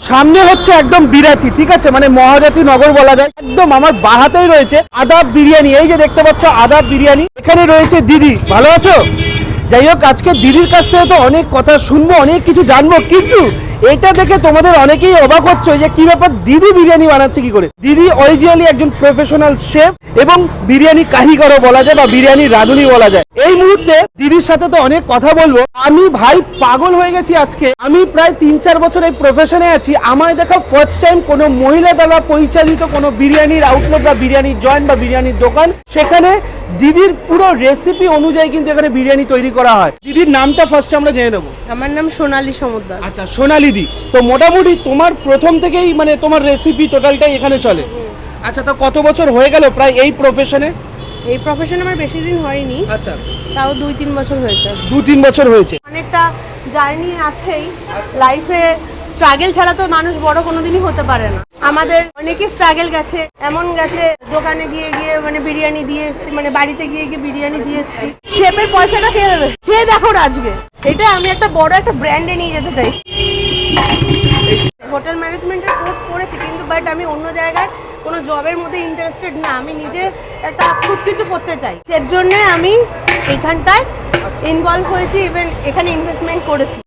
সামনে হচ্ছে একদম বিরাতি, ঠিক আছে, মানে মহাজাতি নগর বলা যায়। একদম আমার বাহাতেই রয়েছে আদাব বিরিয়ানি। এই যে দেখতে পাচ্ছ আদাব বিরিয়ানি। এখানে রয়েছে দিদি, ভালো আছো? যাই হোক, আজকে দিদির কাছ থেকে তো অনেক কথা শুনবো, অনেক কিছু জানবো, কিন্তু এটা দেখে তোমাদের অনেকেই অবাক হচ্ছে যে কি ব্যাপার, দিদি বিরিয়ানি বানাচ্ছে কি করে। দিদি অরিজিনালি একজন প্রফেশনাল শেফ এবং বিরিয়ানি কারিগরও বলা যায় বা বিরিয়ানি রাঁধুনি বলা যায়। এই মুহূর্তে দিদির সাথে তো অনেক কথা বলবো। আমি ভাই পাগল হয়ে গেছি আজকে। আমি প্রায় 3-4 বছর এই প্রফেশনে আছি, আমার দেখা ফার্স্ট টাইম কোনো মহিলা দ্বারা পরিচালিত কোনো বিরিয়ানির আউটলেট বা বিরিয়ানির জয়েন্ট বা বিরিয়ানির দোকান, সেখানে দিদির পুরো রেসিপি অনুযায়ী কিন্তু এখানে বিরিয়ানি তৈরি করা হয়। দিদির নামটা ফার্স্ট আমরা জেনে নেবো। আমার নাম সোনালী সমুদ্র। আচ্ছা সোনালী দি, তো মোটামুটি তোমার প্রথম থেকেই মানে তোমার রেসিপি টোটালটাই এখানে চলে। আচ্ছা, তো কত বছর হয়ে গেল প্রায় এই প্রফেশনে? এই প্রফেশনে আমার বেশি দিন হয়নি, আচ্ছা, তাও 2-3 বছর হয়েছে। 2-3 বছর হয়েছে। অনেকটা জার্নি আছেই লাইফে। স্ট্রাগল ছাড়া তো মানুষ বড় কোনোদিনই হতে পারে না। আমাদের অনেকই স্ট্রাগল গেছে, এমন গেছে দোকানে গিয়ে গিয়ে মানে বিরিয়ানি দিয়ে এসছি, মানে বাড়িতে গিয়ে গিয়ে বিরিয়ানি দিয়ে এসছি। শেফের পয়সাটা খেয়ে দেবে, খেয়ে দেখো না আজকে। এটা আমি একটা বড় একটা ব্র্যান্ডে নিয়ে যেতে চাই। হোটেল ম্যানেজমেন্টের কোর্স করেছি, কিন্তু বাট আমি অন্য জায়গায় কোনো জবের মধ্যে ইন্টারেস্টেড না। আমি নিজে একটা খুব কিছু করতে চাই, সেজন্য আমি এখানটায় ইনভলভ হয়েছি, ইভেন এখানে ইনভেস্টমেন্ট করেছি।